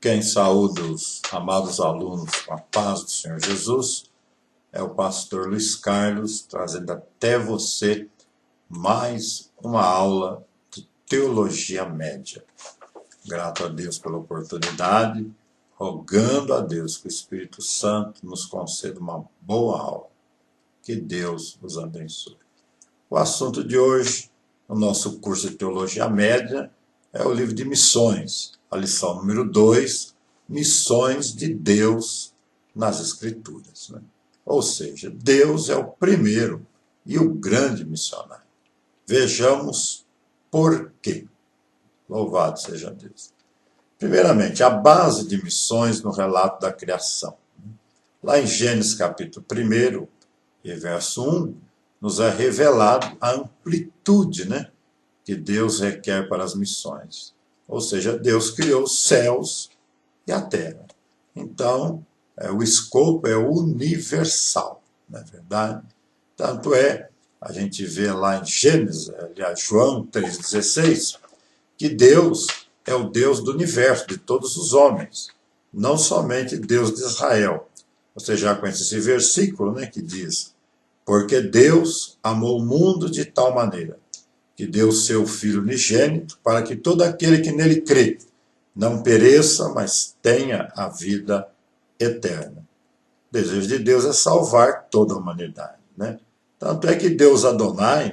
Quem saúda os amados alunos com a paz do Senhor Jesus é o pastor Luiz Carlos, trazendo até você mais uma aula de Teologia Média. Grato a Deus pela oportunidade, rogando a Deus que o Espírito Santo nos conceda uma boa aula. Que Deus os abençoe. O assunto de hoje, no nosso curso de Teologia Média, é o livro de Missões, a lição número 2, Missões de Deus nas Escrituras. Ou seja, Deus é o primeiro e o grande missionário. Vejamos por quê. Louvado seja Deus. Primeiramente, a base de missões no relato da criação. Lá em Gênesis capítulo 1 e verso 1, nos é revelado a amplitude, que Deus requer para as missões. Ou seja, Deus criou os céus e a terra. Então, o escopo é universal, não é verdade? Tanto a gente vê lá em Gênesis, aliás, João 3,16, que Deus é o Deus do universo, de todos os homens, não somente Deus de Israel. Você já conhece esse versículo, que diz: porque Deus amou o mundo de tal maneira que deu seu Filho unigênito, para que todo aquele que nele crê não pereça, mas tenha a vida eterna. O desejo de Deus é salvar toda a humanidade. Tanto é que Deus Adonai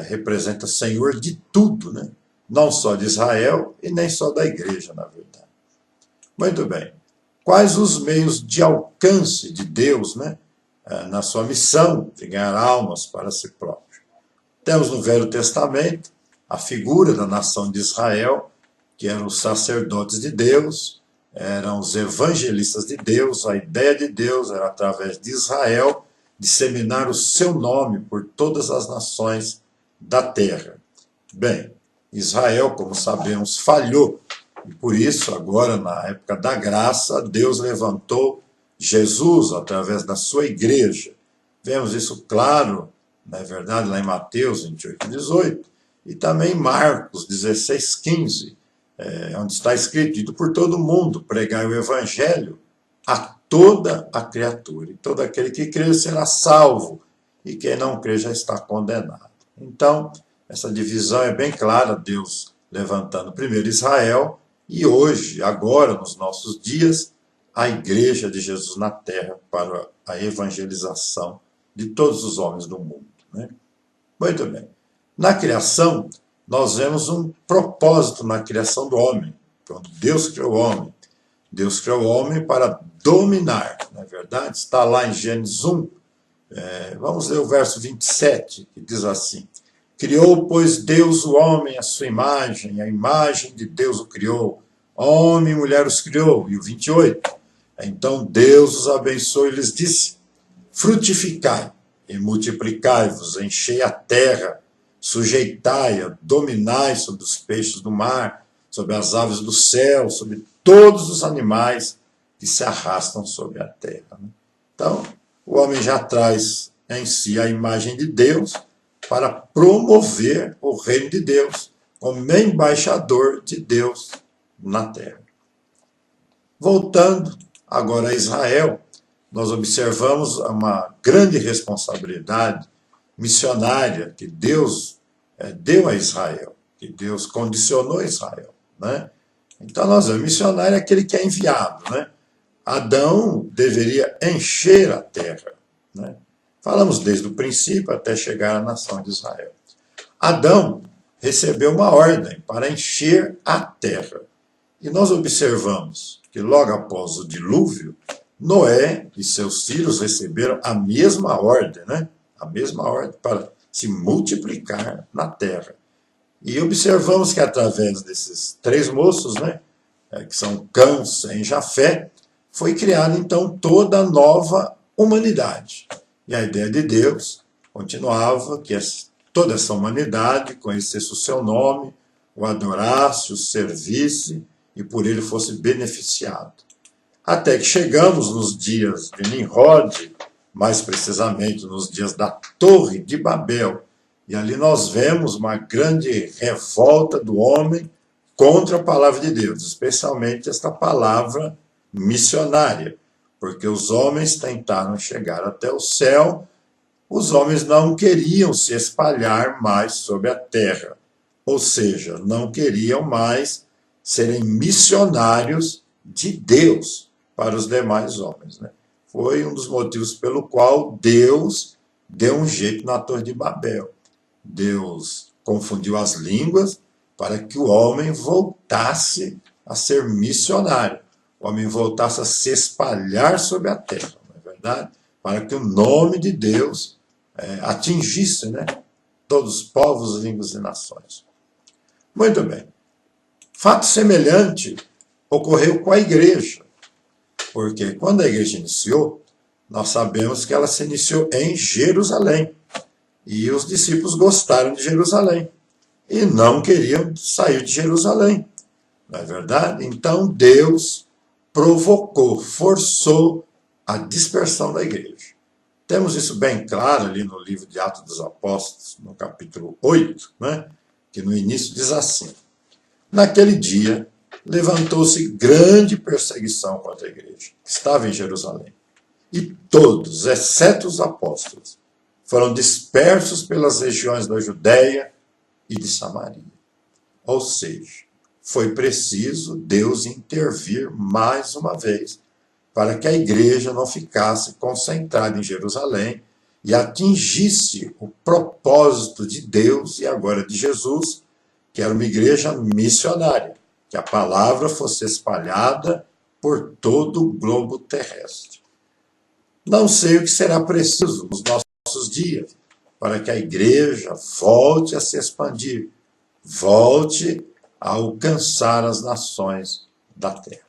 representa Senhor de tudo, não só de Israel e nem só da igreja, na verdade. Muito bem. Quais os meios de alcance de Deus na sua missão de ganhar almas para si próprio? Temos no Velho Testamento a figura da nação de Israel, que eram os sacerdotes de Deus, eram os evangelistas de Deus. A ideia de Deus era, através de Israel, disseminar o seu nome por todas as nações da terra. Bem, Israel, como sabemos, falhou. E por isso, agora, na época da graça, Deus levantou Jesus através da sua igreja. Vemos isso claro, não é verdade, lá em Mateus 28:18, e também em Marcos 16:15, onde está escrito: indo por todo mundo, pregai o evangelho a toda a criatura, e todo aquele que crer será salvo, e quem não crer já está condenado. Então, essa divisão é bem clara, Deus levantando primeiro Israel, e hoje, agora, nos nossos dias, a igreja de Jesus na terra para a evangelização de todos os homens do mundo. Muito bem. Na criação, nós vemos um propósito na criação do homem. Quando Deus criou o homem, Deus criou o homem para dominar, não é verdade? Está lá em Gênesis 1. Vamos ler o verso 27, que diz assim: criou, pois, Deus o homem à sua imagem, a imagem de Deus o criou, homem e mulher os criou. E o 28, então Deus os abençoou e lhes disse: frutificai e multiplicai-vos, enchei a terra, sujeitai-a, dominai sobre os peixes do mar, sobre as aves do céu, sobre todos os animais que se arrastam sobre a terra. Então, o homem já traz em si a imagem de Deus para promover o reino de Deus, como embaixador de Deus na terra. Voltando agora a Israel, nós observamos uma grande responsabilidade missionária que Deus deu a Israel, que Deus condicionou a Israel. Então, nós vemos, missionário é aquele que é enviado. Adão deveria encher a terra. Falamos desde o princípio até chegar à nação de Israel. Adão recebeu uma ordem para encher a terra. E nós observamos que logo após o dilúvio, Noé e seus filhos receberam a mesma ordem, a mesma ordem para se multiplicar na terra. E observamos que através desses três moços, que são Cão, Sem e Jafé, foi criada então toda a nova humanidade. E a ideia de Deus continuava que toda essa humanidade conhecesse o seu nome, o adorasse, o servisse e por ele fosse beneficiado. Até que chegamos nos dias de Nimrod, mais precisamente nos dias da Torre de Babel. E ali nós vemos uma grande revolta do homem contra a palavra de Deus, especialmente esta palavra missionária, porque os homens tentaram chegar até o céu, os homens não queriam se espalhar mais sobre a terra, ou seja, não queriam mais serem missionários de Deus para os demais homens, né? Foi um dos motivos pelo qual Deus deu um jeito na Torre de Babel. Deus confundiu as línguas para que o homem voltasse a ser missionário, o homem voltasse a se espalhar sobre a terra, não é verdade? Para que o nome de Deus atingisse, né, todos os povos, línguas e nações. Muito bem. Fato semelhante ocorreu com a igreja, porque quando a igreja iniciou, nós sabemos que ela se iniciou em Jerusalém, e os discípulos gostaram de Jerusalém, e não queriam sair de Jerusalém, não é verdade? Então Deus provocou, forçou a dispersão da igreja. Temos isso bem claro ali no livro de Atos dos Apóstolos, no capítulo 8, né? Que no início diz assim: naquele dia levantou-se grande perseguição contra a igreja, que estava em Jerusalém, e todos, exceto os apóstolos, foram dispersos pelas regiões da Judéia e de Samaria. Ou seja, foi preciso Deus intervir mais uma vez para que a igreja não ficasse concentrada em Jerusalém e atingisse o propósito de Deus e agora de Jesus, que era uma igreja missionária, que a palavra fosse espalhada por todo o globo terrestre. Não sei o que será preciso nos nossos dias para que a igreja volte a se expandir, volte a alcançar as nações da terra.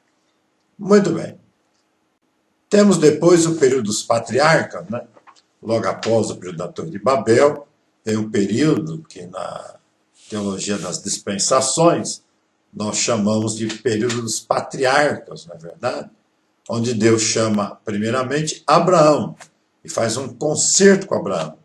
Muito bem. Temos depois o período dos patriarcas, né? Logo após o período da Torre de Babel, tem um período que na teologia das dispensações nós chamamos de período dos patriarcas, não é verdade? Onde Deus chama primeiramente Abraão e faz um concerto com Abraão.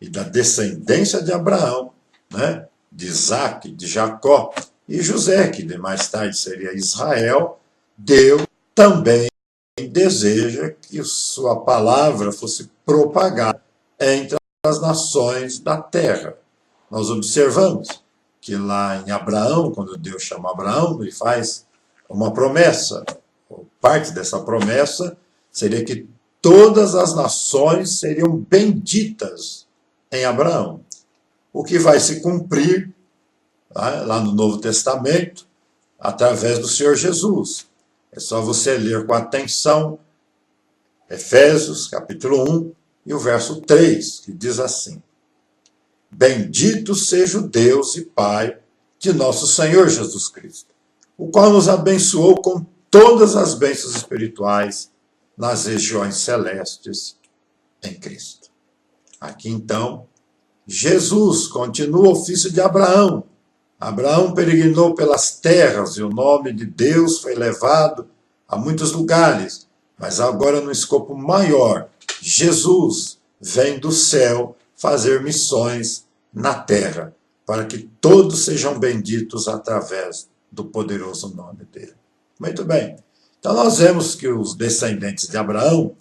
E da descendência de Abraão, né? De Isaac, de Jacó e José, que mais tarde seria Israel, Deus também deseja que sua palavra fosse propagada entre as nações da terra. Nós observamos que lá em Abraão, quando Deus chama Abraão, ele faz uma promessa. Parte dessa promessa seria que todas as nações seriam benditas em Abraão. O que vai se cumprir lá no Novo Testamento através do Senhor Jesus. É só você ler com atenção Efésios, capítulo 1, e o verso 3, que diz assim: bendito seja o Deus e Pai de nosso Senhor Jesus Cristo, o qual nos abençoou com todas as bênçãos espirituais nas regiões celestes em Cristo. Aqui então, Jesus continua o ofício de Abraão. Abraão peregrinou pelas terras e o nome de Deus foi levado a muitos lugares, mas agora no escopo maior, Jesus vem do céu fazer missões na terra, para que todos sejam benditos através do poderoso nome dele. Muito bem. Então nós vemos que os descendentes de Abraão,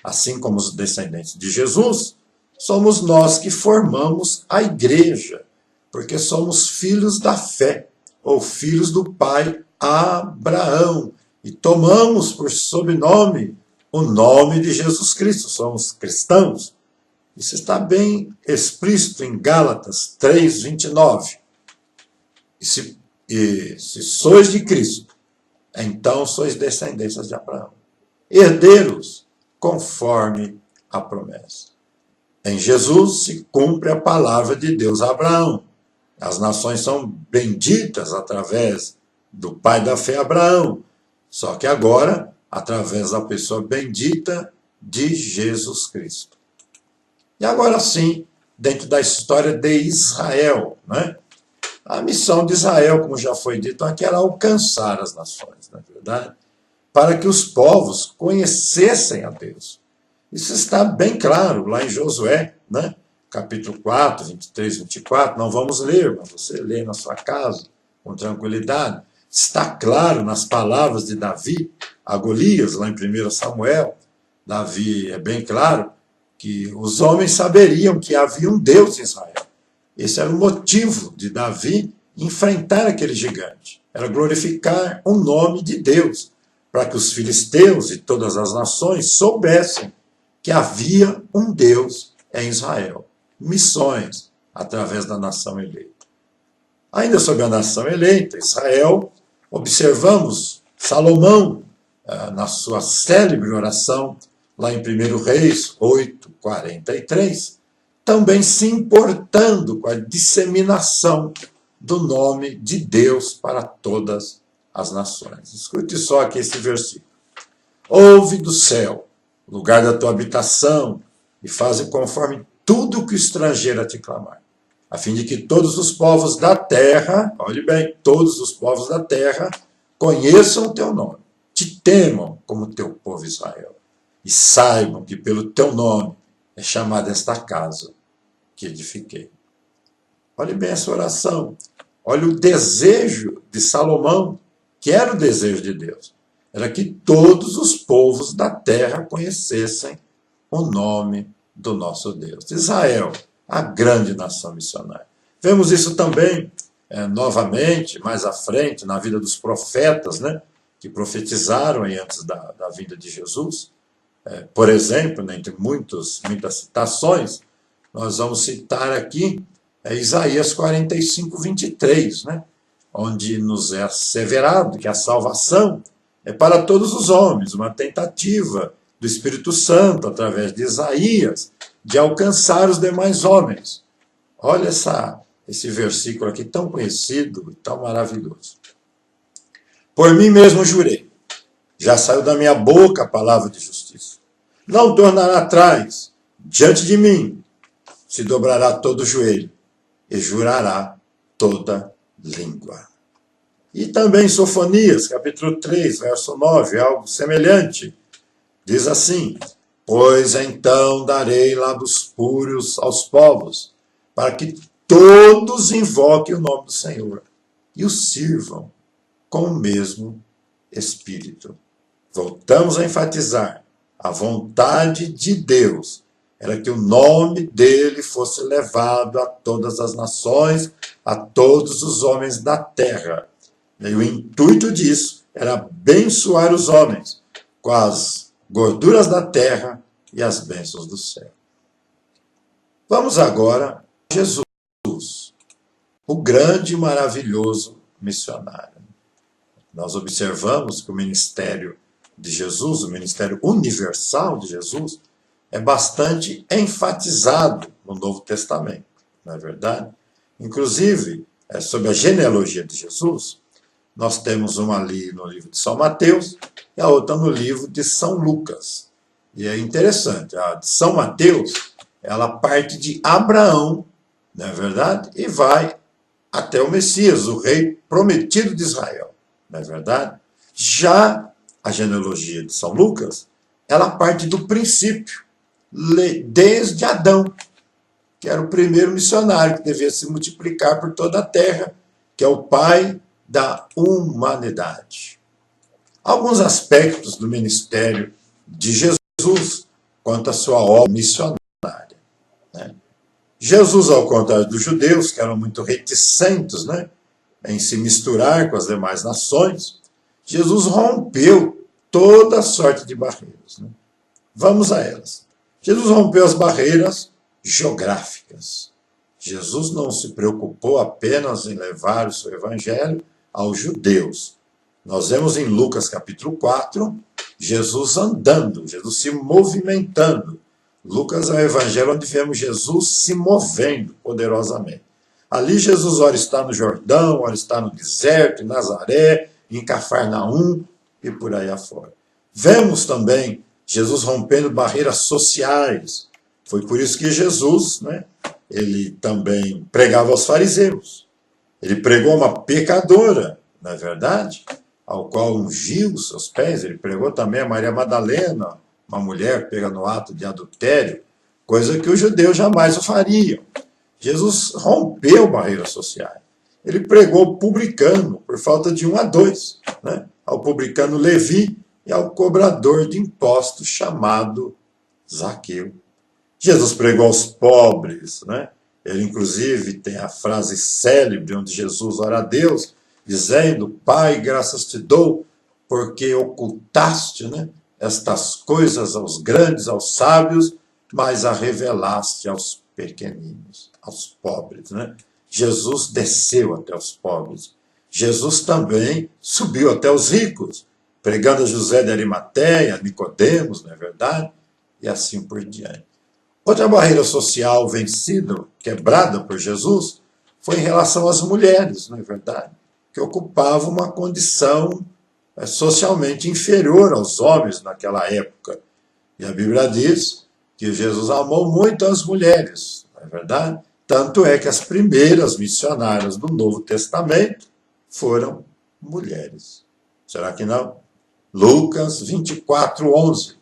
assim como os descendentes de Jesus, somos nós que formamos a igreja, porque somos filhos da fé, ou filhos do pai Abraão, e tomamos por sobrenome o nome de Jesus Cristo, somos cristãos. Isso está bem explícito em Gálatas 3:29. E se sois de Cristo, então sois descendências de Abraão, herdeiros conforme a promessa. Em Jesus se cumpre a palavra de Deus a Abraão. As nações são benditas através do pai da fé, Abraão. Só que agora, através da pessoa bendita de Jesus Cristo. E agora sim, dentro da história de Israel, né? A missão de Israel, como já foi dito aqui, era alcançar as nações, não é verdade? Para que os povos conhecessem a Deus. Isso está bem claro lá em Josué, né? Capítulo 4, 23, 24, não vamos ler, mas você lê na sua casa, com tranquilidade. Está claro nas palavras de Davi a Golias, lá em 1 Samuel. Davi é bem claro que os homens saberiam que havia um Deus em Israel. Esse era o motivo de Davi enfrentar aquele gigante. Era glorificar o nome de Deus, para que os filisteus e todas as nações soubessem que havia um Deus em Israel. Missões através da nação eleita. Ainda sobre a nação eleita, Israel, observamos Salomão, na sua célebre oração, lá em 1 Reis 8:43, também se importando com a disseminação do nome de Deus para todas as nações. Escute só aqui esse versículo. Ouve do céu, lugar da tua habitação, e faze conforme tudo o que o estrangeiro a te clamar, a fim de que todos os povos da terra, olhe bem, todos os povos da terra conheçam o teu nome, te temam como teu povo Israel, e saibam que pelo teu nome é chamada esta casa que edifiquei. Olhe bem essa oração. Olha o desejo de Salomão, que era o desejo de Deus. Era que todos os povos da terra conhecessem o nome do nosso Deus. Israel, a grande nação missionária. Vemos isso também, novamente, mais à frente, na vida dos profetas, né, que profetizaram aí antes da vinda de Jesus. Por exemplo, né, entre muitas citações, nós vamos citar aqui Isaías 45:23, né, onde nos é asseverado que a salvação é para todos os homens, uma tentativa do Espírito Santo, através de Isaías, de alcançar os demais homens. Olha esse versículo aqui tão conhecido e tão maravilhoso. Por mim mesmo jurei, já saiu da minha boca a palavra de justiça. Não tornará atrás, diante de mim se dobrará todo o joelho e jurará toda língua. E também Sofonias, capítulo 3, verso 9, algo semelhante. Diz assim: pois então darei lábios puros aos povos, para que todos invoquem o nome do Senhor e o sirvam com o mesmo espírito. Voltamos a enfatizar, a vontade de Deus era que o nome dele fosse levado a todas as nações, a todos os homens da terra. E o intuito disso era abençoar os homens com as gorduras da terra e as bênçãos do céu. Vamos agora a Jesus, o grande e maravilhoso missionário. Nós observamos que o ministério de Jesus, o ministério universal de Jesus, é bastante enfatizado no Novo Testamento, não é verdade? Inclusive, sobre a genealogia de Jesus, nós temos uma ali no livro de São Mateus e a outra no livro de São Lucas. E é interessante, a de São Mateus, ela parte de Abraão, não é verdade? E vai até o Messias, o rei prometido de Israel, não é verdade? Já a genealogia de São Lucas, ela parte do princípio, desde Adão, que era o primeiro missionário que devia se multiplicar por toda a terra, que é o pai da humanidade. Alguns aspectos do ministério de Jesus quanto à sua obra missionária, né? Jesus, ao contrário dos judeus, que eram muito reticentes, né, em se misturar com as demais nações, Jesus rompeu toda sorte de barreiras, né? Vamos a elas. Jesus rompeu as barreiras geográficas. Jesus não se preocupou apenas em levar o seu evangelho aos judeus. Nós vemos em Lucas capítulo 4, Jesus andando, Jesus se movimentando. Lucas é o evangelho onde vemos Jesus se movendo poderosamente. Ali Jesus ora está no Jordão, ora está no deserto, em Nazaré, em Cafarnaum e por aí afora. Vemos também Jesus rompendo barreiras sociais. Foi por isso que Jesus, né, ele também pregava aos fariseus. Ele pregou uma pecadora, não é verdade? Ao qual ungiu os seus pés. Ele pregou também a Maria Madalena, uma mulher pega no ato de adultério, coisa que os judeus jamais o fariam. Jesus rompeu barreiras sociais. ele pregou ao publicano por falta de 1 a 2, né? Ao publicano Levi e ao cobrador de impostos chamado Zaqueu. Jesus pregou aos pobres, né? Ele, inclusive, tem a frase célebre onde Jesus ora a Deus, dizendo: Pai, graças te dou, porque ocultaste, né, estas coisas aos grandes, aos sábios, mas a revelaste aos pequeninos, aos pobres, né? Jesus desceu até os pobres. Jesus também subiu até os ricos, pregando a José de Arimateia, Nicodemos, não é verdade? E assim por diante. Outra barreira social vencida, quebrada por Jesus, foi em relação às mulheres, não é verdade? Que ocupavam uma condição socialmente inferior aos homens naquela época. E a Bíblia diz que Jesus amou muito as mulheres, não é verdade? Tanto é que as primeiras missionárias do Novo Testamento foram mulheres. Será que não? Lucas 24:11.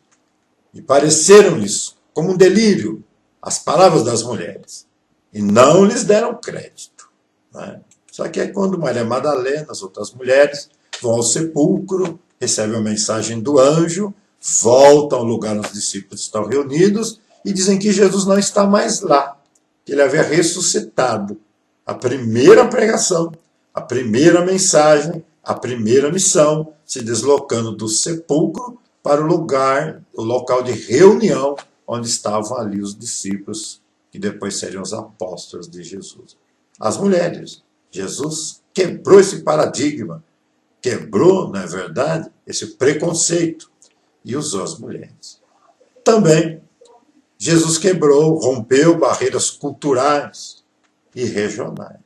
E pareceram isso como um delírio as palavras das mulheres, e não lhes deram crédito, né? Só que é quando Maria Madalena, as outras mulheres, vão ao sepulcro, recebem a mensagem do anjo, voltam ao lugar onde os discípulos estão reunidos e dizem que Jesus não está mais lá, que ele havia ressuscitado. A primeira pregação, a primeira mensagem, a primeira missão, se deslocando do sepulcro para o local de reunião, onde estavam ali os discípulos, que depois seriam os apóstolos de Jesus. As mulheres. Jesus quebrou esse paradigma, quebrou, não é verdade, esse preconceito, e usou as mulheres. Também, Jesus quebrou, rompeu barreiras culturais e regionais.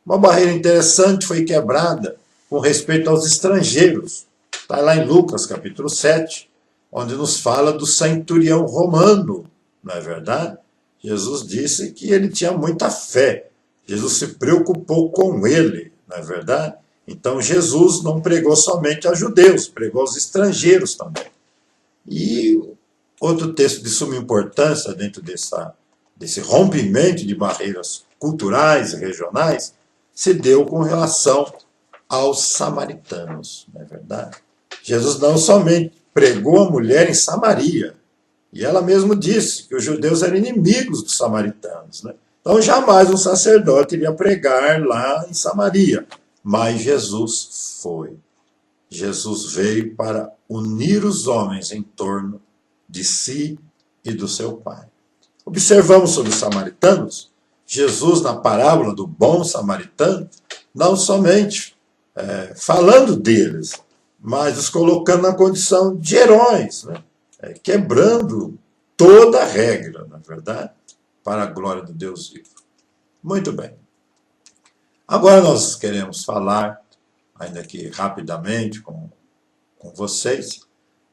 Uma barreira interessante foi quebrada com respeito aos estrangeiros. Está lá em Lucas, capítulo 7, onde nos fala do centurião romano, não é verdade? Jesus disse que ele tinha muita fé. Jesus se preocupou com ele, não é verdade? Então Jesus não pregou somente a judeus, pregou aos estrangeiros também. E outro texto de suma importância dentro desse rompimento de barreiras culturais e regionais se deu com relação aos samaritanos, não é verdade? Jesus não somente pregou a mulher em Samaria, e ela mesma disse que os judeus eram inimigos dos samaritanos, né? Então jamais um sacerdote iria pregar lá em Samaria, mas Jesus foi. Jesus veio para unir os homens em torno de si e do seu Pai. Observamos sobre os samaritanos, Jesus, na parábola do bom samaritano, não somente falando deles, mas os colocando na condição de heróis, né? Quebrando toda a regra, na verdade, para a glória do Deus vivo. Muito bem. Agora nós queremos falar, ainda que rapidamente com vocês,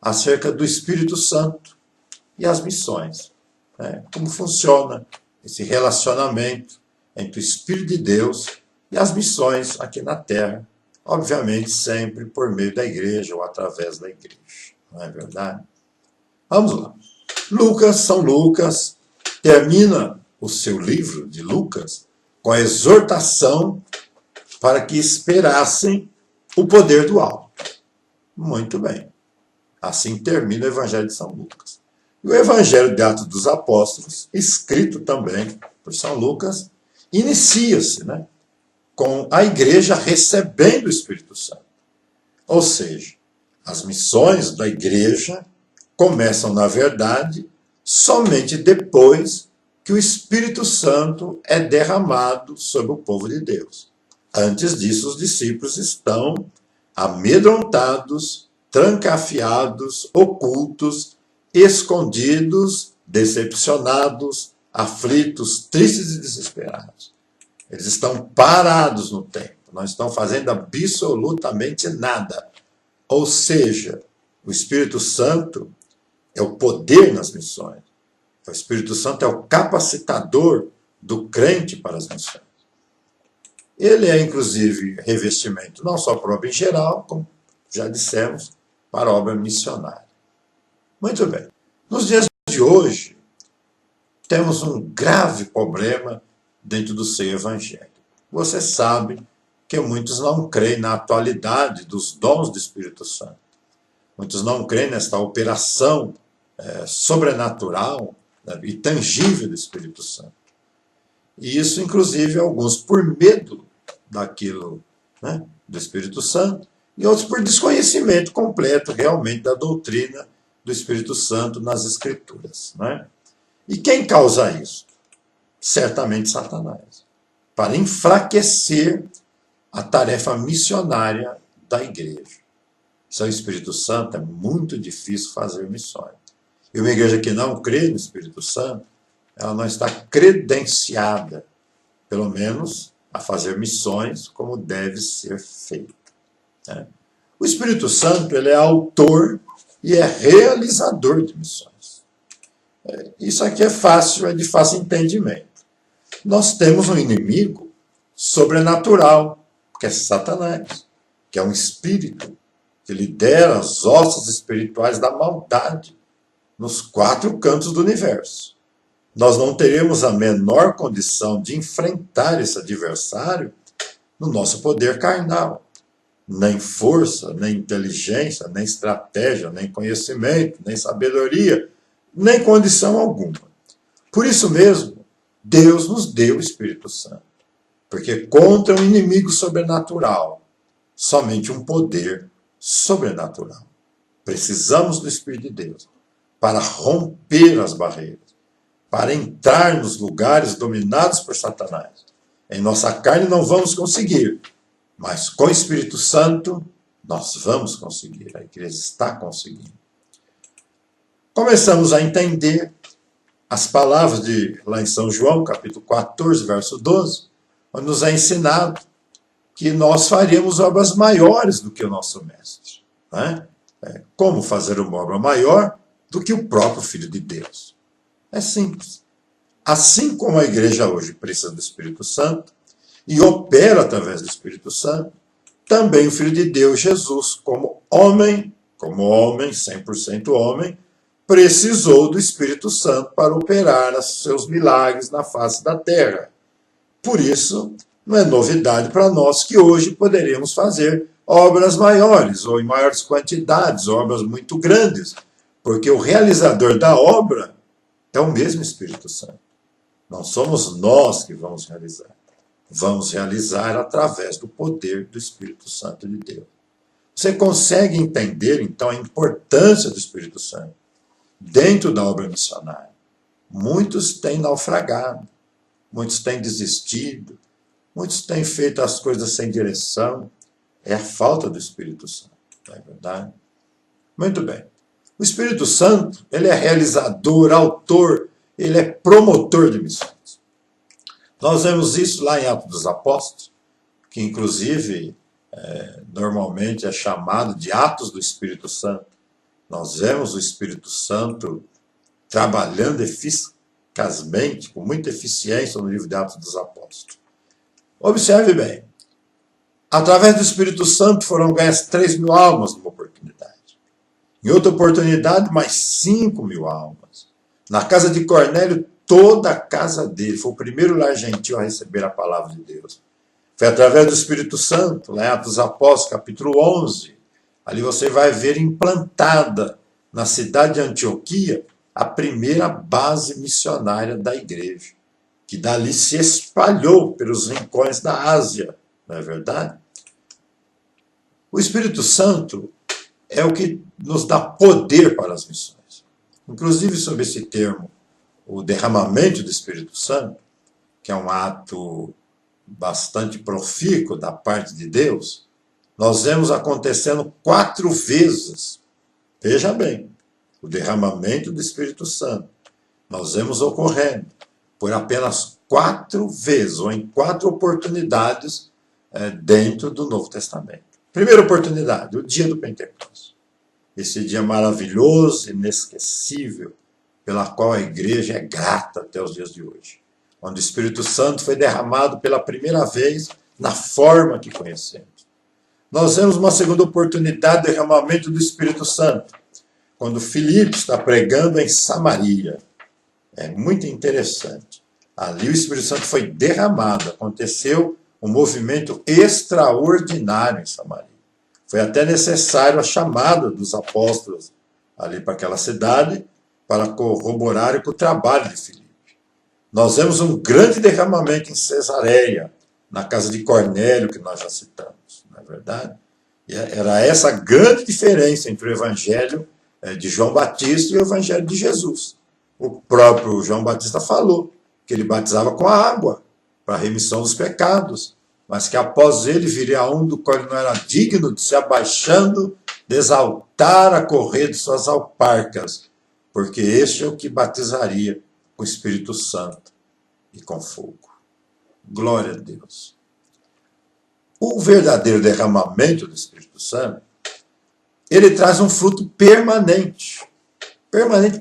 acerca do Espírito Santo e as missões, né? Como funciona esse relacionamento entre o Espírito de Deus e as missões aqui na Terra, obviamente sempre por meio da igreja ou através da igreja, não é verdade? Vamos lá. São Lucas termina o seu livro de Lucas com a exortação para que esperassem o poder do alto. Muito bem. Assim termina o Evangelho de São Lucas. E o Evangelho de Atos dos Apóstolos, escrito também por São Lucas, inicia-se, né, com a igreja recebendo o Espírito Santo. Ou seja, as missões da igreja começam, na verdade, somente depois que o Espírito Santo é derramado sobre o povo de Deus. Antes disso, os discípulos estão amedrontados, trancafiados, ocultos, escondidos, decepcionados, aflitos, tristes e desesperados. Eles estão parados no tempo, não estão fazendo absolutamente nada. Ou seja, o Espírito Santo é o poder nas missões. O Espírito Santo é o capacitador do crente para as missões. Ele é, inclusive, revestimento não só para a obra em geral, como já dissemos, para a obra missionária. Muito bem. Nos dias de hoje, temos um grave problema dentro do seio evangélico. Você sabe Porque muitos não creem na atualidade dos dons do Espírito Santo. Muitos não creem nesta operação sobrenatural, né, e tangível do Espírito Santo. E isso, inclusive, alguns por medo daquilo, né, do Espírito Santo, e outros por desconhecimento completo realmente da doutrina do Espírito Santo nas Escrituras. Né? E quem causa isso? Certamente Satanás, para enfraquecer a tarefa missionária da igreja. Sem o Espírito Santo é muito difícil fazer missões. E uma igreja que não crê no Espírito Santo, ela não está credenciada, pelo menos, a fazer missões como deve ser feito. Né? O Espírito Santo, ele é autor e é realizador de missões. Isso aqui é fácil, é de fácil entendimento. Nós temos um inimigo sobrenatural, que é Satanás, que é um espírito que lidera as hostes espirituais da maldade nos 4 cantos do universo. Nós não teremos a menor condição de enfrentar esse adversário no nosso poder carnal. Nem força, nem inteligência, nem estratégia, nem conhecimento, nem sabedoria, nem condição alguma. Por isso mesmo, Deus nos deu o Espírito Santo. Porque contra um inimigo sobrenatural, somente um poder sobrenatural. Precisamos do Espírito de Deus para romper as barreiras, para entrar nos lugares dominados por Satanás. Em nossa carne não vamos conseguir, mas com o Espírito Santo nós vamos conseguir. A igreja está conseguindo. Começamos a entender as palavras de lá em São João, capítulo 14, verso 12, onde nos é ensinado que nós faríamos obras maiores do que o nosso mestre. Né? Como fazer uma obra maior do que o próprio Filho de Deus? É simples. Assim como a igreja hoje precisa do Espírito Santo e opera através do Espírito Santo, também o Filho de Deus, Jesus, como homem, 100% homem, precisou do Espírito Santo para operar os seus milagres na face da terra. Por isso, não é novidade para nós que hoje poderíamos fazer obras maiores, ou em maiores quantidades, obras muito grandes, porque o realizador da obra é o mesmo Espírito Santo. Não somos nós que vamos realizar. Vamos realizar através do poder do Espírito Santo de Deus. Você consegue entender, então, a importância do Espírito Santo dentro da obra missionária? Muitos têm naufragado, muitos têm desistido, muitos têm feito as coisas sem direção. É a falta do Espírito Santo, não é verdade? Muito bem. O Espírito Santo, ele é realizador, autor, ele é promotor de missões. Nós vemos isso lá em Atos dos Apóstolos, que inclusive normalmente é chamado de Atos do Espírito Santo. Nós vemos o Espírito Santo trabalhando eficazmente, com muita eficiência no livro de Atos dos Apóstolos. Observe bem, através do Espírito Santo foram ganhas 3.000 almas numa oportunidade. Em outra oportunidade, mais 5.000 almas. Na casa de Cornélio, toda a casa dele. Foi o primeiro lar gentil a receber a palavra de Deus. Foi através do Espírito Santo, lá em Atos dos Apóstolos, capítulo 11. Ali você vai ver implantada na cidade de Antioquia a primeira base missionária da igreja, que dali se espalhou pelos rincões da Ásia. Não é verdade? O Espírito Santo é o que nos dá poder para as missões. Inclusive, sobre esse termo, o derramamento do Espírito Santo, que é um ato bastante profícuo da parte de Deus, nós vemos acontecendo 4 vezes. Veja bem, o derramamento do Espírito Santo, nós vemos ocorrendo por apenas 4 vezes, ou em 4 oportunidades dentro do Novo Testamento. Primeira oportunidade, o dia do Pentecostes. Esse dia maravilhoso, inesquecível, pela qual a igreja é grata até os dias de hoje. Onde o Espírito Santo foi derramado pela primeira vez na forma que conhecemos. Nós vemos uma segunda oportunidade de derramamento do Espírito Santo, quando Filipe está pregando em Samaria. É muito interessante. Ali o Espírito Santo foi derramado, aconteceu um movimento extraordinário em Samaria. Foi até necessário a chamada dos apóstolos ali para aquela cidade para corroborarem com o trabalho de Filipe. Nós vemos um grande derramamento em Cesareia, na casa de Cornélio, que nós já citamos, não é verdade? E era essa a grande diferença entre o evangelho de João Batista e o evangelho de Jesus. O próprio João Batista falou que ele batizava com a água para a remissão dos pecados, mas que após ele viria um do qual ele não era digno de se abaixando, de exaltar a correr de suas alparcas, porque este é o que batizaria com o Espírito Santo e com fogo. Glória a Deus. O verdadeiro derramamento do Espírito Santo, ele traz um fruto permanente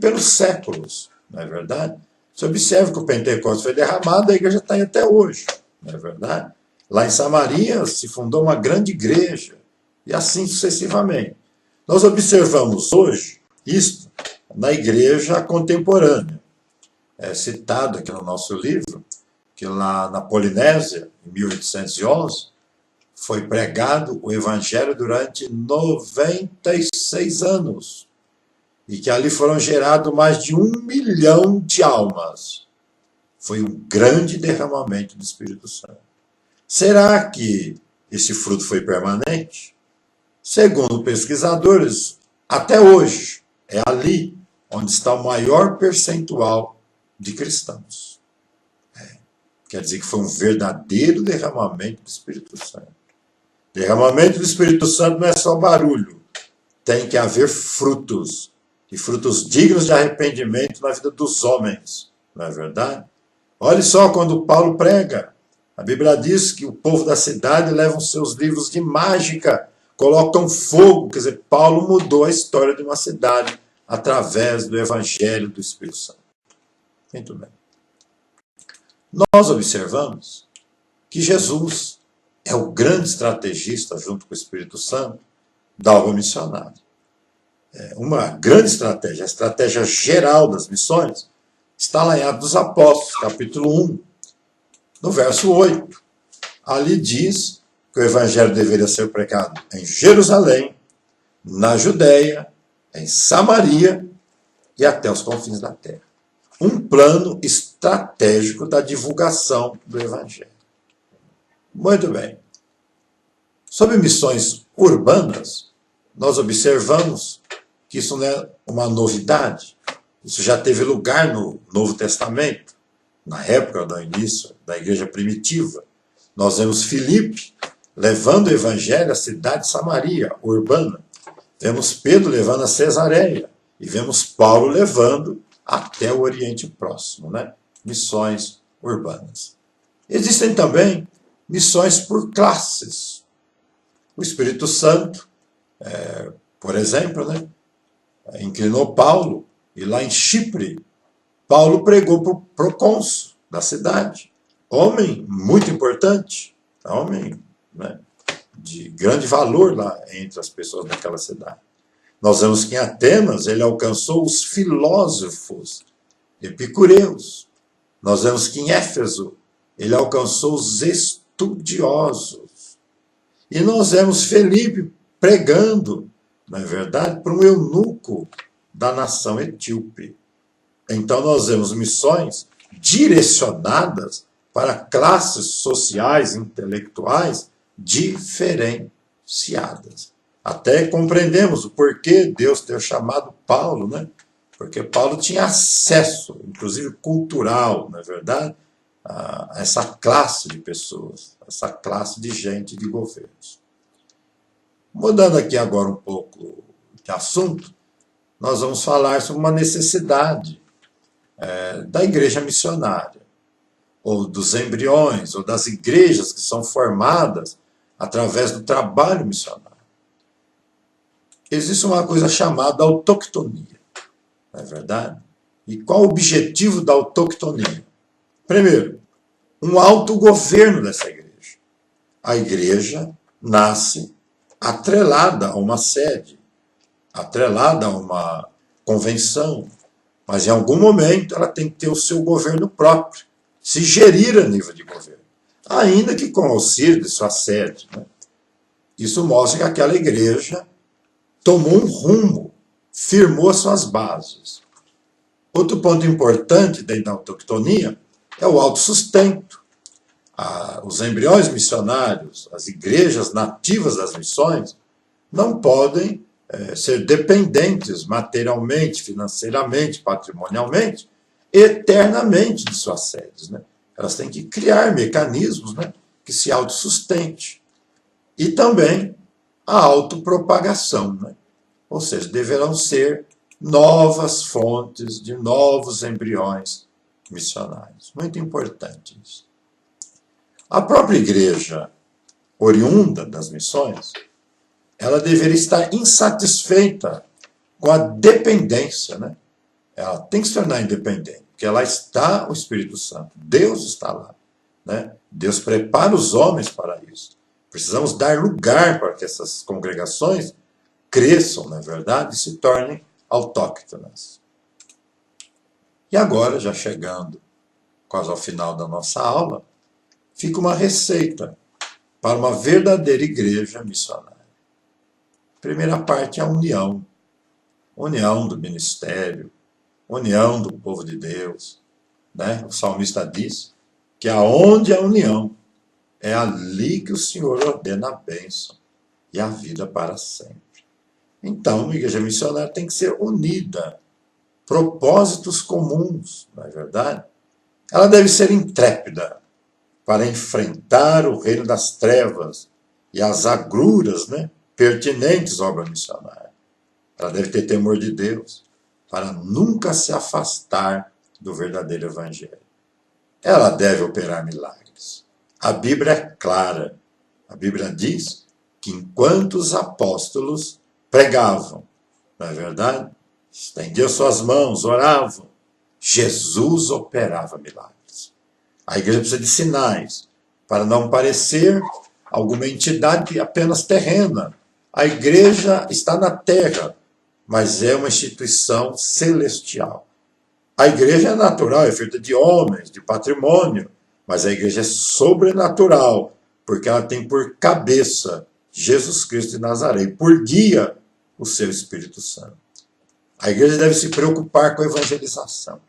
pelos séculos, não é verdade? Você observa que o Pentecostes foi derramado, a igreja está aí até hoje, não é verdade? Lá em Samaria se fundou uma grande igreja, e assim sucessivamente. Nós observamos hoje isso na igreja contemporânea. É citado aqui no nosso livro que lá na Polinésia, em 1811, foi pregado o evangelho durante 96 anos. E que ali foram gerados mais de 1 milhão de almas. Foi um grande derramamento do Espírito Santo. Será que esse fruto foi permanente? Segundo pesquisadores, até hoje, é ali onde está o maior percentual de cristãos. Quer dizer que foi um verdadeiro derramamento do Espírito Santo. Derramamento do Espírito Santo não é só barulho. Tem que haver frutos. E frutos dignos de arrependimento na vida dos homens. Não é verdade? Olhe só quando Paulo prega. A Bíblia diz que o povo da cidade leva os seus livros de mágica, colocam fogo. Quer dizer, Paulo mudou a história de uma cidade através do Evangelho do Espírito Santo. Muito bem. Nós observamos que Jesus é o grande estrategista, junto com o Espírito Santo, da obra missionária. Uma grande estratégia, a estratégia geral das missões, está lá em Atos dos Apóstolos, capítulo 1, no verso 8. Ali diz que o evangelho deveria ser pregado em Jerusalém, na Judéia, em Samaria e até os confins da terra. Um plano estratégico da divulgação do evangelho. Muito bem. Sobre missões urbanas, nós observamos que isso não é uma novidade. Isso já teve lugar no Novo Testamento, na época do início da igreja primitiva. Nós vemos Filipe levando o evangelho à cidade de Samaria, urbana. Vemos Pedro levando a Cesareia. E vemos Paulo levando até o Oriente Próximo, né? Missões urbanas. Existem também missões por classes. O Espírito Santo, por exemplo, né? Inclinou Paulo, e lá em Chipre, Paulo pregou para o procônsul da cidade. Homem muito importante, homem, né, de grande valor lá entre as pessoas daquela cidade. Nós vemos que em Atenas ele alcançou os filósofos epicureus. Nós vemos que em Éfeso ele alcançou os estudiosos. E nós vemos Felipe pregando, não é verdade, para um eunuco da nação etíope. Então nós vemos missões direcionadas para classes sociais, intelectuais diferenciadas. Até compreendemos o porquê Deus ter chamado Paulo, né? Porque Paulo tinha acesso, inclusive cultural, não é verdade, a essa classe de pessoas, essa classe de gente de governos. Mudando aqui agora um pouco de assunto, nós vamos falar sobre uma necessidade da igreja missionária, ou dos embriões, ou das igrejas que são formadas através do trabalho missionário. Existe uma coisa chamada autoctonia, não é verdade? E qual o objetivo da autoctonia? Primeiro, um autogoverno dessa igreja. A igreja nasce atrelada a uma sede, atrelada a uma convenção, mas em algum momento ela tem que ter o seu governo próprio, se gerir a nível de governo. ainda que com auxílio de sua sede, né? Isso mostra que aquela igreja tomou um rumo, firmou suas bases. Outro ponto importante dentro da autoctonia é o autossustento. Os embriões missionários, as igrejas nativas das missões, não podem ser dependentes materialmente, financeiramente, patrimonialmente, eternamente de suas sedes, né? Elas têm que criar mecanismos, né, que se autossustente. E também a autopropagação, né? Ou seja, deverão ser novas fontes de novos embriões missionários. Muito importante isso. A própria igreja oriunda das missões, ela deveria estar insatisfeita com a dependência, né? Ela tem que se tornar independente, porque lá está o Espírito Santo, Deus está lá, né? Deus prepara os homens para isso. Precisamos dar lugar para que essas congregações cresçam, na verdade, e se tornem autóctonas. E agora, já chegando quase ao final da nossa aula, fica uma receita para uma verdadeira igreja missionária. Primeira parte é a união. União do ministério, união do povo de Deus, né? O salmista diz que aonde há união, é ali que o Senhor ordena a bênção e a vida para sempre. Então, a igreja missionária tem que ser unida, propósitos comuns, não é verdade? Ela deve ser intrépida para enfrentar o reino das trevas e as agruras, né, pertinentes à obra missionária. Ela deve ter temor de Deus para nunca se afastar do verdadeiro evangelho. Ela deve operar milagres. A Bíblia é clara. A Bíblia diz que enquanto os apóstolos pregavam, não é verdade? Estendiam suas mãos, oravam, Jesus operava milagres. A igreja precisa de sinais para não parecer alguma entidade apenas terrena. A igreja está na terra, mas é uma instituição celestial. A igreja é natural, é feita de homens, de patrimônio, mas a igreja é sobrenatural, porque ela tem por cabeça Jesus Cristo de Nazaré, e por guia o seu Espírito Santo. A igreja deve se preocupar com a evangelização,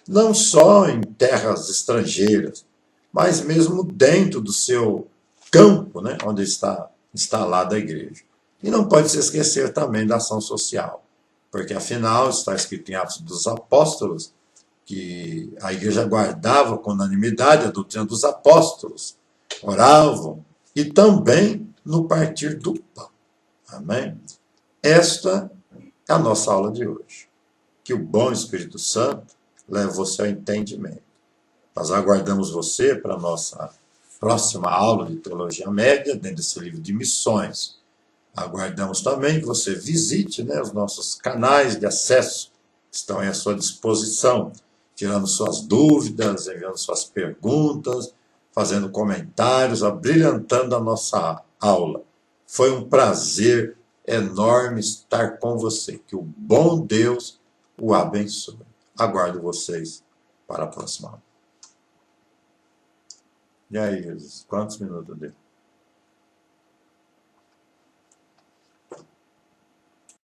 não só em terras estrangeiras, mas mesmo dentro do seu campo, né, onde está instalada a igreja. E não pode se esquecer também da ação social, porque afinal está escrito em Atos dos Apóstolos que a igreja guardava com unanimidade a doutrina dos apóstolos, oravam e também no partir do pão. Amém? Esta é a nossa aula de hoje. Que o bom Espírito Santo leve você ao entendimento. Nós aguardamos você para a nossa próxima aula de Teologia Média, dentro desse livro de missões. Aguardamos também que você visite, né, os nossos canais de acesso, que estão à sua disposição, tirando suas dúvidas, enviando suas perguntas, fazendo comentários, abrilhantando a nossa aula. Foi um prazer enorme estar com você. Que o bom Deus o abençoe. Aguardo vocês para a próxima aula. E aí, Jesus, quantos minutos deu?